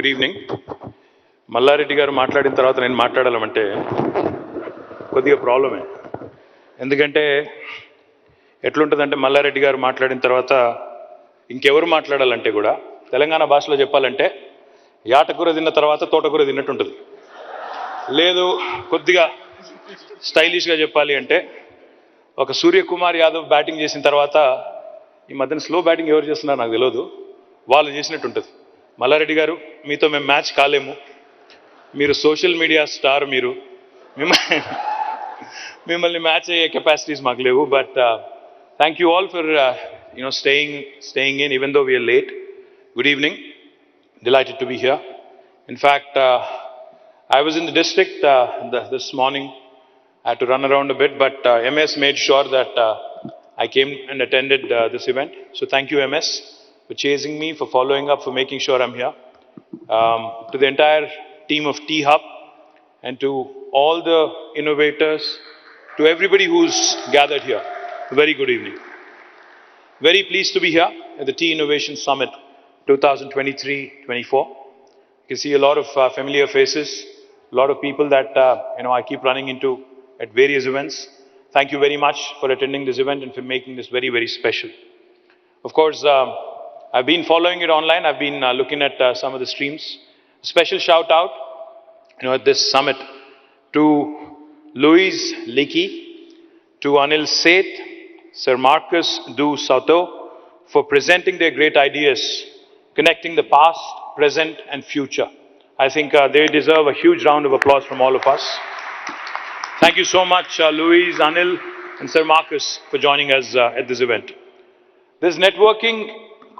Good evening. Mallareddy గారు మాట్లాడిన తర్వాత నేను మాట్లాడాలంటే కొద్దిగా ప్రాబ్లమే. ఎందుకంటే ఎట్లుంటుందంటే మల్లారెడ్డి గారు మాట్లాడిన తర్వాత ఇంకెవరు మాట్లాడాలంటే కూడా తెలంగాణ భాషలో చెప్పాలంటే యాటకూర తిన్న తర్వాత తోటకూర తిన్నట్టు ఉంటుంది. లేదు కొద్దిగా స్టైలిష్గా చెప్పాలి అంటే ఒక సూర్యకుమార్ యాదవ్ బ్యాటింగ్ చేసిన తర్వాత ఈ మధ్యన స్లో బ్యాటింగ్ ఎవరు చేస్తున్నారో నాకు తెలియదు, వాళ్ళు చేసినట్టు ఉంటుంది. మల్లారెడ్డి గారు, మీతో మేము మ్యాచ్ కాలేము. మీరు సోషల్ మీడియా స్టార్, మీరు మిమ్మల్ని మ్యాచ్ అయ్యే కెపాసిటీస్ మాకు లేవు. But thank you all for staying in even though we are late. Good evening. Delighted to be here. In fact, I was in the district this morning. I had to run around a bit, but MS made sure that I came and attended this event. So thank you, MS, for chasing me, for following up, for making sure I'm here. To the entire team of T-Hub and to all the innovators, to everybody who's gathered here, a very good evening. Very pleased to be here at the Tea Innovation Summit 2023-24. You can see a lot of familiar faces, a lot of people that I keep running into at various events. Thank you very much for attending this event and for making this very, very special. Of course, I've been following it online. I've been looking at some of the streams. A special shout out, at this summit to Louise Leakey, to Anil Seth, Sir Marcus Du Sauto for presenting their great ideas, connecting the past, present and future. I think they deserve a huge round of applause from all of us. Thank you so much, Louise, Anil and Sir Marcus for joining us at this event. This networking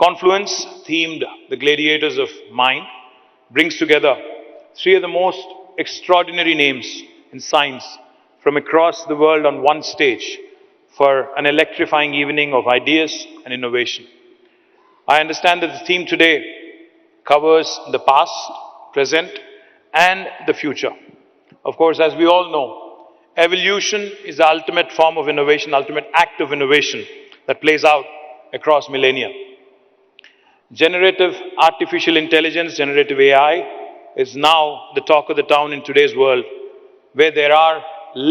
confluence themed The Gladiators of Mind brings together three of the most extraordinary names in science from across the world on one stage for an electrifying evening of ideas and innovation. I understand that the theme today covers the past, present and the future. Of course, as we all know, evolution is the ultimate form of innovation, ultimate act of innovation that plays out across millennia. Generative artificial intelligence, generative AI, is now the talk of the town in today's world, where there are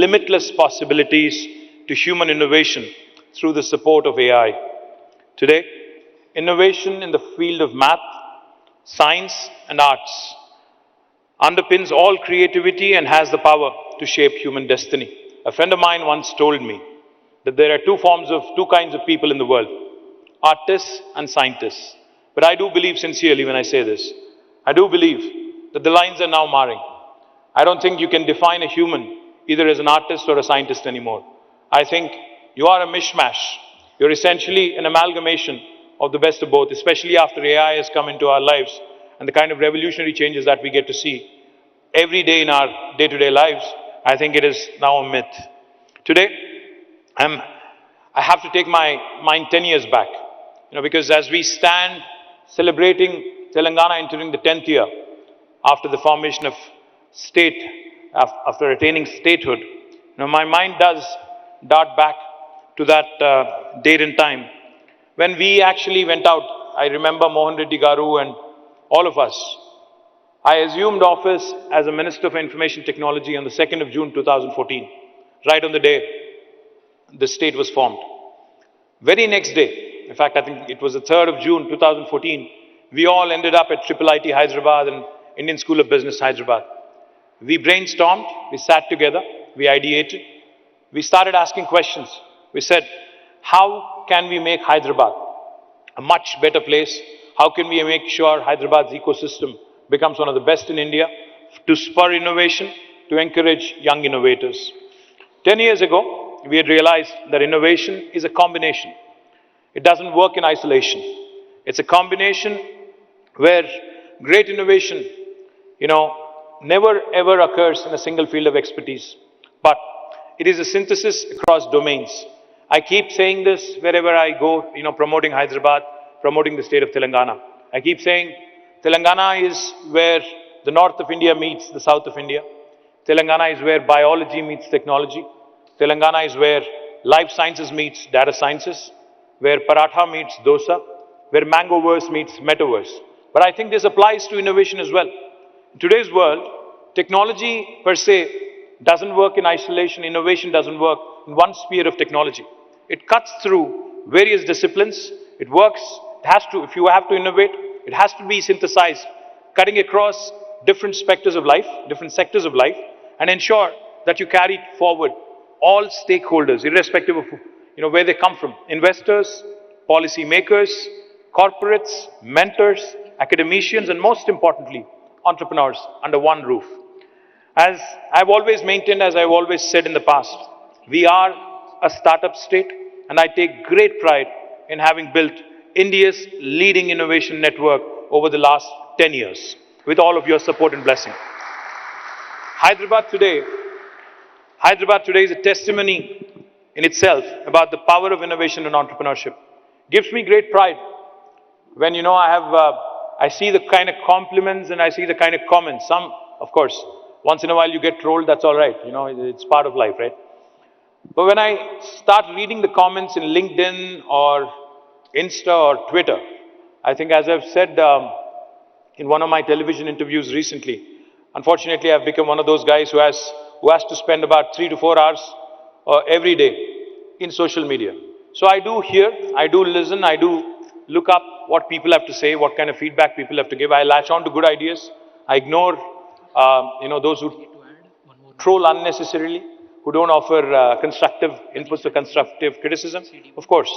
limitless possibilities to human innovation through the support of AI. Today, innovation in the field of math, science and arts underpins all creativity and has the power to shape human destiny. A friend of mine once told me that there are two kinds of people in the world, artists and scientists. But I do believe sincerely when I say this, I do believe that the lines are now marring. I don't think you can define a human either as an artist or a scientist anymore. I think you are a mishmash. You're essentially an amalgamation of the best of both, especially after AI has come into our lives and the kind of revolutionary changes that we get to see every day in our day-to-day lives. I think it is now a myth. Today, I have to take my mind 10 years back, because as we stand celebrating Telangana entering the 10th year after the formation of state, after attaining statehood, my mind does dart back to that date and time when we actually went out. I remember Mohan Reddy Garu and all of us. I assumed office as a Minister for Information Technology on the 2nd of June 2014, right on the day the state was formed. Very next day, in fact, I think it was the 3rd of June 2014, we all ended up at IIIT Hyderabad and Indian School of Business Hyderabad. We brainstormed, we sat together, we ideated, we started asking questions. We said, how can we make Hyderabad a much better place? How can we make sure Hyderabad's ecosystem becomes one of the best in India, to spur innovation, to encourage young innovators? 10 years ago, we had realized that innovation is a combination. It doesn't work in isolation. It's a combination where great innovation, never ever occurs in a single field of expertise, but it is a synthesis across domains. I keep saying this wherever I go, promoting Hyderabad, promoting the state of Telangana. I keep saying Telangana is where the north of India meets the south of India. Telangana is where biology meets technology. Telangana is where life sciences meets data sciences, where paratha meets dosa, where mangoverse meets metaverse. But I think this applies to innovation as well. In today's world, technology per se doesn't work in isolation. Innovation doesn't work in one sphere of technology. It cuts through various disciplines. It works, it has to, if you have to innovate, it has to be synthesized, cutting across different sectors of life, and ensure that you carry forward all stakeholders, irrespective of where they come from. Investors, policy makers, corporates, mentors, academicians, and most importantly, entrepreneurs under one roof. As I've always maintained, as I've always said in the past, we are a startup state, and I take great pride in having built India's leading innovation network over the last 10 years, with all of your support and blessing. Hyderabad today is a testimony in itself about the power of innovation and entrepreneurship. Gives me great pride when I see the kind of compliments and I see the kind of comments. Some, of course, once in a while you get trolled, that's all right. It's part of life, right? But when I start reading the comments in LinkedIn or Insta or Twitter, I think, as I've said in one of my television interviews recently, unfortunately I've become one of those guys who has to spend about 3 to 4 hours every day in social media. So I do hear, I do listen, I do look up what people have to say, what kind of feedback people have to give. I latch on to good ideas. I ignore, those who troll unnecessarily, who don't offer constructive inputs or constructive criticism. Of course,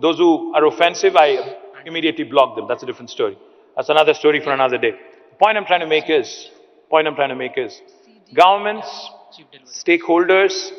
those who are offensive, I immediately block them. That's a different story. That's another story for another day. The point I'm trying to make is, governments, stakeholders,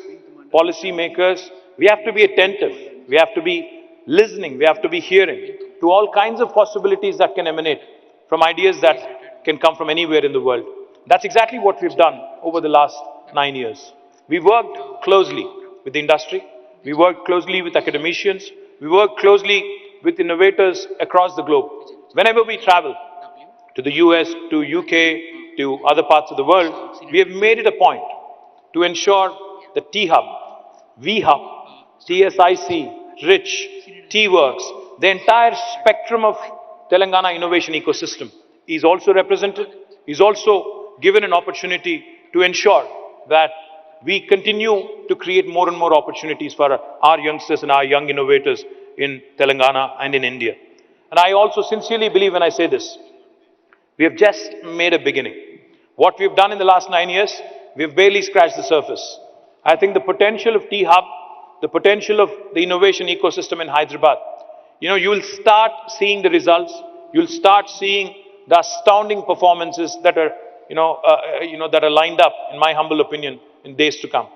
policy makers, we have to be attentive. We have to be listening. We have to be hearing to all kinds of possibilities that can emanate from ideas that can come from anywhere in the world. That's exactly what we've done over the last 9 years. We've worked closely with the industry. We worked closely with academicians. We worked closely with innovators across the globe. Whenever we travel to the US, to UK, to other parts of the world, we have made it a point to ensure the T-Hub, V-Hub, TSIC, RICH, T-Works, the entire spectrum of Telangana innovation ecosystem is also represented, is also given an opportunity to ensure that we continue to create more and more opportunities for our youngsters and our young innovators in Telangana and in India. And I also sincerely believe when I say this, we have just made a beginning. What we've done in the last 9 years, we've barely scratched the surface. I think the potential of T-Hub, the potential of the innovation ecosystem in Hyderabad, you will start seeing the results. You'll start seeing the astounding performances that are, that are lined up, in my humble opinion, in days to come.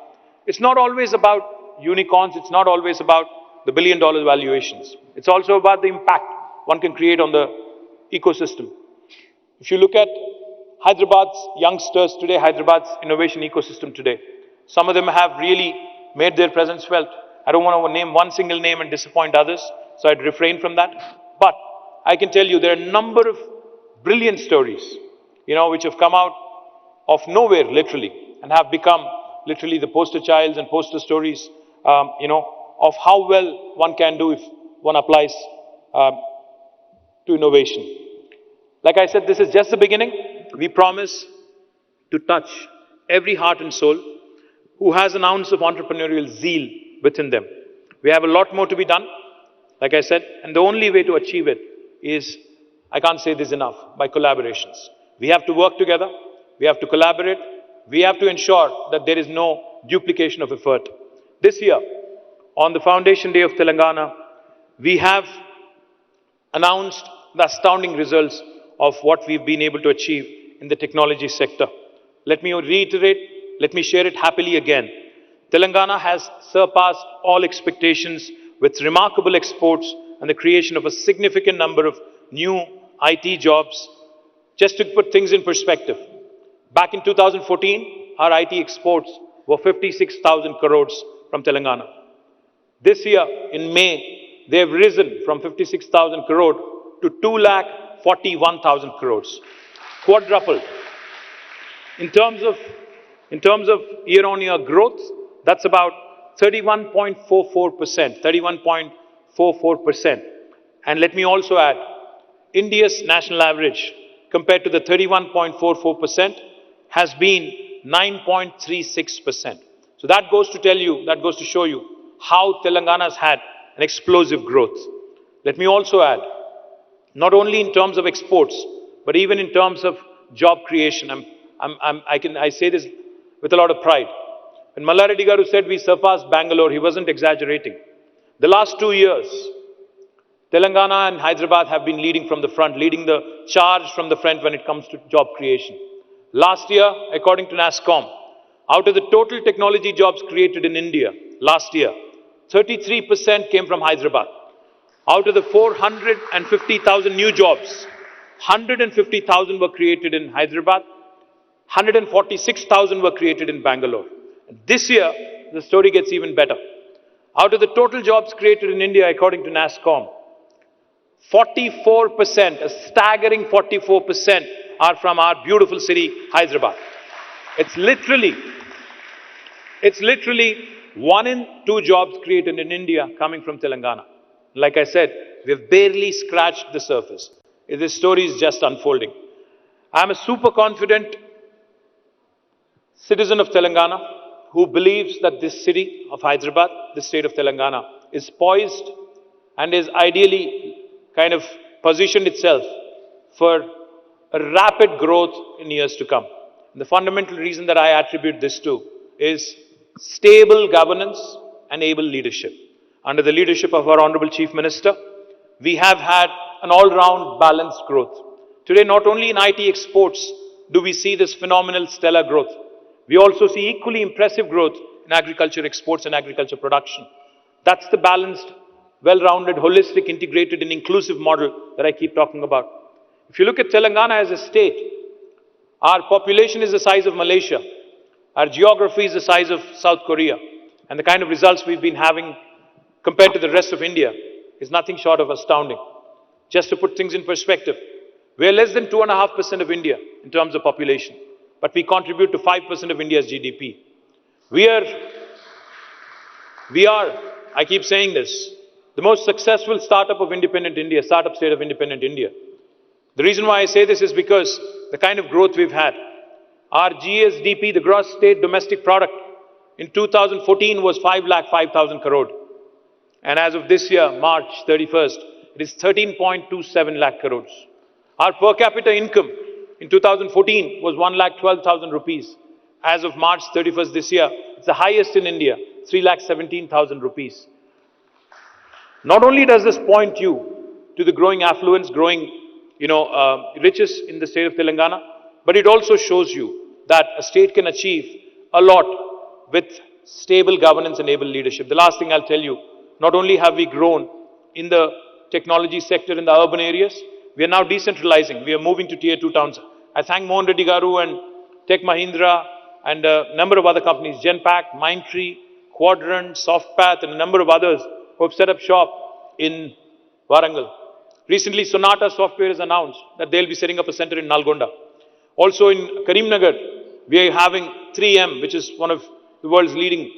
It's not always about unicorns. It's not always about the billion-dollar valuations. It's also about the impact one can create on the ecosystem. If you look at Hyderabad's youngsters today, Hyderabad's innovation ecosystem today, some of them have really made their presence felt. I don't want to name one single name and disappoint others, so I'd refrain from that. But I can tell you there are a number of brilliant stories, which have come out of nowhere, literally, and have become literally the poster childs and poster stories, of how well one can do if one applies to innovation. Like I said, this is just the beginning. We promise to touch every heart and soul who has an ounce of entrepreneurial zeal within them. We have a lot more to be done, like I said, and the only way to achieve it is, I can't say this enough, by collaborations. We have to work together, we have to collaborate, we have to ensure that there is no duplication of effort. This year, on the Foundation Day of Telangana, we have announced the astounding results of what we've been able to achieve in the technology sector. Let me reiterate, let me share it happily again. Telangana has surpassed all expectations with remarkable exports and the creation of a significant number of new IT jobs. Just to put things in perspective, back in 2014, our IT exports were 56,000 crores from Telangana. This year, in May, they have risen from 56,000 crore to 2,41,000 crores. Quadrupled. In terms of year-on-year growth, that's about 31.44%, 31.44%. And let me also add, India's national average compared to the 31.44% has been 9.36%. So that goes to tell you, that goes to show you how Telangana has had an explosive growth. Let me also add, not only in terms of exports, but even in terms of job creation. I say this with a lot of pride. When Malla Reddy garu said we surpassed Bangalore, he wasn't exaggerating. The last 2 years, Telangana and Hyderabad have been leading from the front, leading the charge from the front when it comes to job creation. Last year, according to NASSCOM, out of the total technology jobs created in India last year, 33% came from Hyderabad. Out of the 450,000 new jobs, 150,000 were created in Hyderabad, 146,000 were created in Bangalore. This year, the story gets even better. Out of the total jobs created in India, according to NASSCOM, 44%, a staggering 44%, are from our beautiful city, Hyderabad. It's literally 1 in 2 jobs created in India coming from Telangana. Like I said, we've barely scratched the surface. This story is just unfolding. I'm a super confident citizen of Telangana who believes that this city of Hyderabad, this state of Telangana, is poised and is ideally kind of positioned itself for a rapid growth in years to come. And the fundamental reason that I attribute this to is stable governance and able leadership. Under the leadership of our Honorable Chief Minister, we have had an all-round balanced growth. Today, not only in IT exports do we see this phenomenal stellar growth, we also see equally impressive growth in agriculture exports and agriculture production. That's the balanced, well-rounded, holistic, integrated and inclusive model that I keep talking about. If you look at Telangana as a state, our population is the size of Malaysia. Our geography is the size of South Korea. And the kind of results we've been having compared to the rest of India is nothing short of astounding. Just to put things in perspective, we're less than 2.5% of India in terms of population, but we contribute to 5% of India's GDP. We are, I keep saying this, the most successful startup of independent India, startup state of independent India. The reason why I say this is because the kind of growth we've had. Our GSDP, the gross state domestic product, in 2014 was 5,05,000 crore. And as of this year, March 31st, it is 13.27 lakh crores. Our per capita income in 2014 was 1,12,000 rupees. As of March 31st this year, it's the highest in India, 3,17,000 rupees. Not only does this point you to the growing affluence, growing riches in the state of Telangana, but it also shows you that a state can achieve a lot with stable governance and able leadership. The last thing I'll tell you, not only have we grown in the technology sector in the urban areas, we are now decentralizing. We are moving to tier 2 towns. I thank Mohan Reddy garu and Tech Mahindra and a number of other companies, Genpact, Mindtree, Quadrant, Softpath, and a number of others who have set up shop in Warangal. Recently, Sonata Software has announced that they'll be setting up a center in Nalgonda. Also in Karimnagar, we are having 3M, which is one of the world's leading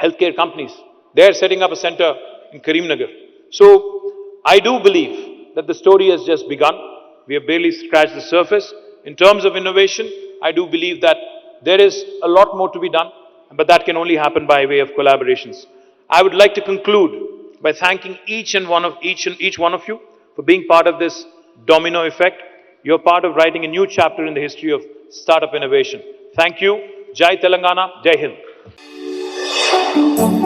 healthcare companies. They are setting up a center in Karimnagar. So, I do believe that the story has just begun. We have barely scratched the surface. In terms of innovation, I do believe that there is a lot more to be done, but that can only happen by way of collaborations. I would like to conclude by thanking each one of you for being part of this domino effect. You're part of writing a new chapter in the history of startup innovation. Thank you. Jai Telangana, Jai Hind.